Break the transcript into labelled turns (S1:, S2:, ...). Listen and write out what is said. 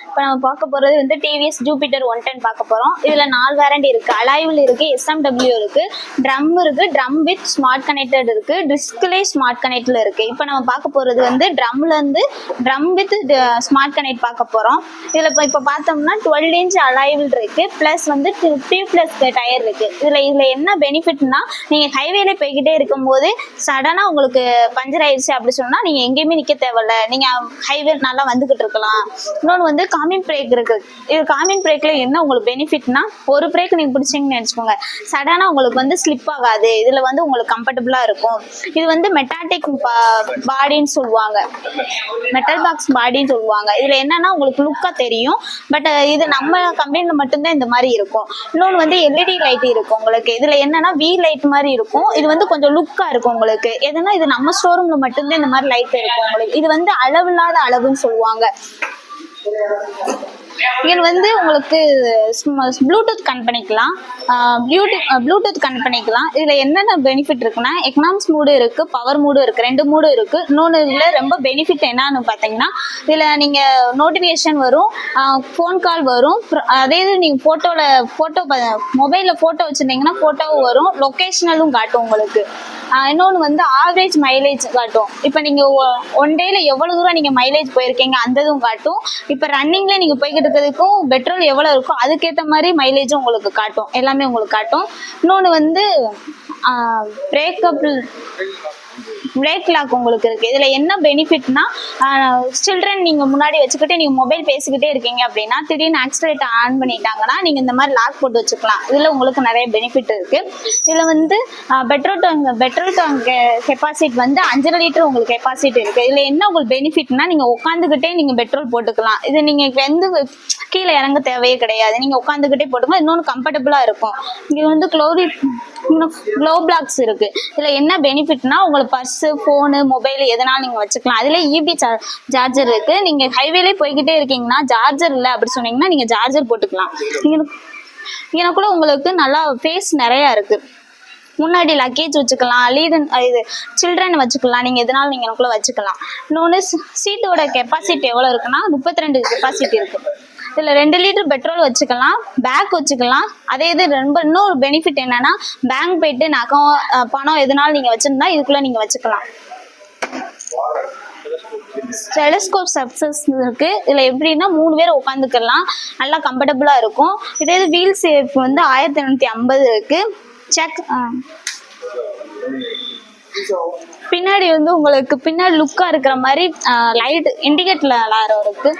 S1: இப்போ நம்ம பார்க்க போகிறது வந்து டிவிஎஸ் ஜூபிட்டர் 110 பார்க்க போகிறோம். இதில் 4 வேரண்டி இருக்குது. அலாய்வில் இருக்குது, எஸ்எம்டபிள்யூ இருக்குது, ட்ரம் இருக்குது, ட்ரம் வித் ஸ்மார்ட் கனெக்டட் இருக்குது, டிஸ்பிளே ஸ்மார்ட் கனெக்டில் இருக்குது. இப்போ நம்ம பார்க்க போகிறது வந்து ட்ரம்லேருந்து ட்ரம் வித் ஸ்மார்ட் கனெக்ட் பார்க்க போகிறோம். இதில் இப்போ பார்த்தோம்னா 12 இன்ச் அலாய்வில் இருக்குது, ப்ளஸ் வந்து டியூப்லெஸ் டயர் இருக்குது. இதில் என்ன பெனிஃபிட்னா, நீங்கள் ஹைவேல போய்கிட்டே இருக்கும்போது சடனாக உங்களுக்கு பஞ்சர் ஆயிடுச்சு அப்படி சொன்னால் நீங்கள் எங்கேயுமே நிற்க தேவையில்ல, நீங்கள் ஹைவே நல்லா வந்துக்கிட்டு இருக்கலாம். இன்னொன்று வந்து காமிங் பிரேக் இருக்குது. இது காமிங் பிரேக்கில் என்ன உங்களுக்கு பெனிஃபிட்னா, ஒரு பிரேக் நீங்கள் பிடிச்சிங்கன்னு நினச்சிக்கோங்க, சடனாக உங்களுக்கு வந்து ஸ்லிப் ஆகாது. இதில் வந்து உங்களுக்கு கம்ஃபர்டபுளாக இருக்கும். இது வந்து மெட்டாட்டிக் பாடின்னு சொல்லுவாங்க, மெட்டல் பாக்ஸ் பாடின்னு சொல்லுவாங்க. இதில் என்னன்னா உங்களுக்கு லுக்காக தெரியும், பட் இது நம்ம கம்பெனியில் மட்டும்தான் இந்த மாதிரி இருக்கும். இன்னொன்று வந்து எல்இடி லைட் இருக்கும் உங்களுக்கு. இதில் என்னன்னா வி லைட் மாதிரி இருக்கும். இது வந்து கொஞ்சம் லுக்காக இருக்கும் உங்களுக்கு. எதுனா இது நம்ம ஷோரூமில் மட்டும்தான் இந்த மாதிரி லைட் இருக்கும் உங்களுக்கு. இது வந்து அளவில்லாத அளவுன்னு சொல்லுவாங்க. இது வந்து உங்களுக்கு ப்ளூடூத் கனெக்ட் பண்ணிக்கலாம், ப்ளூடூத் கனெக்ட் பண்ணிக்கலாம். இதில் என்னென்ன பெனிஃபிட் இருக்குன்னா, எக்கனாமிக்ஸ் மூடு இருக்குது, பவர் மூடு இருக்குது, 2 மூடு இருக்குது. இன்னொன்று இதில் ரொம்ப பெனிஃபிட் என்னன்னு பார்த்தீங்கன்னா, இதில் நீங்கள் நோட்டிஃபிகேஷன் வரும், ஃபோன் கால் வரும். அதே இது நீங்கள் ஃபோட்டோ மொபைலில் ஃபோட்டோ வச்சுருந்தீங்கன்னா ஃபோட்டோவும் வரும், லொக்கேஷனலும் காட்டும் உங்களுக்கு. இன்னொன்று வந்து ஆவரேஜ் மைலேஜ் காட்டும். இப்போ நீங்கள் ஒன் டேயில் எவ்வளோ தூரம் நீங்கள் மைலேஜ் போயிருக்கீங்க அந்த இதுவும் காட்டும். இப்போ ரன்னிங்கில் நீங்கள் போய்கிட்டு இருக்கிறதுக்கும் பெட்ரோல் எவ்வளோ இருக்கோ அதுக்கேற்ற மாதிரி மைலேஜும் உங்களுக்கு காட்டும், எல்லாமே உங்களுக்கு காட்டும். இன்னொன்று வந்து பிரேக் லாக் உங்களுக்கு இருக்குது. இதில் என்ன பெனிஃபிட்னா, சில்ட்ரன் நீங்கள் முன்னாடி வச்சுக்கிட்டு நீங்கள் மொபைல் பேசிக்கிட்டே இருக்கீங்க அப்படின்னா திடீர்னு ஆக்சிலேட்டர் ஆன் பண்ணிட்டாங்கன்னா நீங்கள் இந்த மாதிரி லாக் போட்டு வச்சுக்கலாம். இதில் உங்களுக்கு நிறைய பெனிஃபிட் இருக்குது. இதில் வந்து பெட்ரோல் டேங்க் கெப்பாசிட்டி வந்து 5.5 லிட்டர் உங்களுக்கு கெப்பாசிட்டி இருக்குது. இதில் என்ன உங்களுக்கு பெனிஃபிட்னா, நீங்கள் உட்காந்துக்கிட்டே நீங்கள் பெட்ரோல் போட்டுக்கலாம். இது நீங்கள் வந்து கீழே இறங்க தேவையே கிடையாது, நீங்கள் உட்காந்துக்கிட்டே போட்டுக்கலாம். இன்னொன்று கம்ஃபர்டபுளாக இருக்கும். இங்கே வந்து க்ளோ பிளாக்ஸ் இருக்குது. இதில் என்ன பெனிஃபிட்னா, உங்களுக்கு பர்ஸு, ஃபோனு, மொபைல் எதனாலும் நீங்கள் வச்சுக்கலாம். அதில் இபி சார்ஜர் இருக்குது. நீங்கள் ஹைவேலே போய்கிட்டே இருக்கீங்கன்னா சார்ஜர் இல்லை அப்படி சொன்னீங்கன்னா நீங்கள் சார்ஜர் போட்டுக்கலாம். எனக்குள்ள உங்களுக்கு நல்லா ஃபேஸ் நிறையா இருக்குது. முன்னாடி லக்கேஜ் வச்சுக்கலாம், இது சில்ட்ரன் வச்சுக்கலாம், நீங்கள் எதனாலும் நீங்கள் எனக்குள்ளே வச்சுக்கலாம். இன்னொன்று சீட்டோட கெப்பாசிட்டி எவ்வளோ இருக்குன்னா 32 கெப்பாசிட்டி இருக்குது. இதில் 2 லிட்டர் பெட்ரோல் வச்சுக்கலாம், பேக் வச்சுக்கலாம். அதே இது இன்னொரு பெனிஃபிட் என்னன்னா, பேங்க் போயிட்டு பணம் எதுனாலும் நீங்கள் வச்சுருந்தா இதுக்குள்ளே நீங்கள் வச்சுக்கலாம். டெலஸ்கோப் சக்சஸ் இருக்கு. இதில் எப்படின்னா 3 பேர் உட்காந்துக்கலாம், நல்லா கம்ஃபர்டபுளாக இருக்கும். இதே இது வீல் சேஃப் வந்து 1850 இருக்கு. பின்னாடி வந்து உங்களுக்கு பின்னாடி லுக்காக இருக்கிற மாதிரி லைட் இண்டிகேட்டர் அலாரம் இருக்கு.